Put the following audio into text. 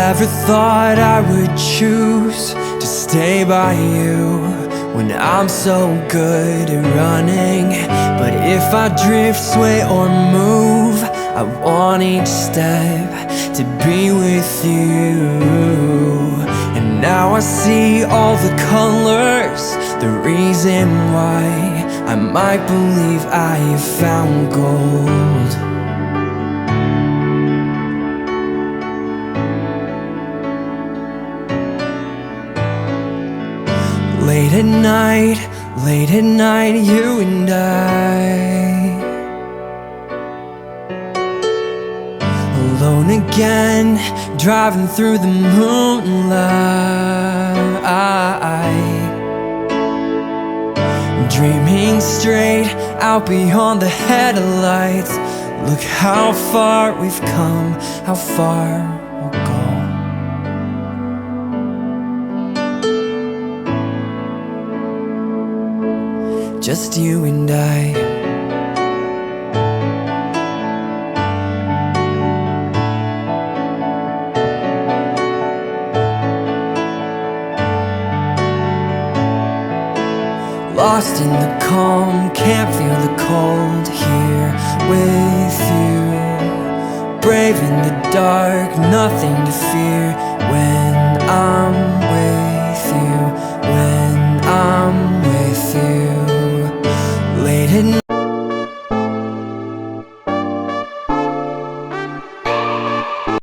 Never thought I would choose to stay by you when I'm so good at running. But if I drift, sway or move, I want each step to be with you. And now I see all the colors, the reason why I might believe I have found gold. Late at night, you and I, alone again, driving through the moonlight, dreaming straight out beyond the headlights. Look how far we've come, how far we'll go. Just you and I. Lost in the calm, can't feel the cold here with you. Brave in the dark, nothing to fear when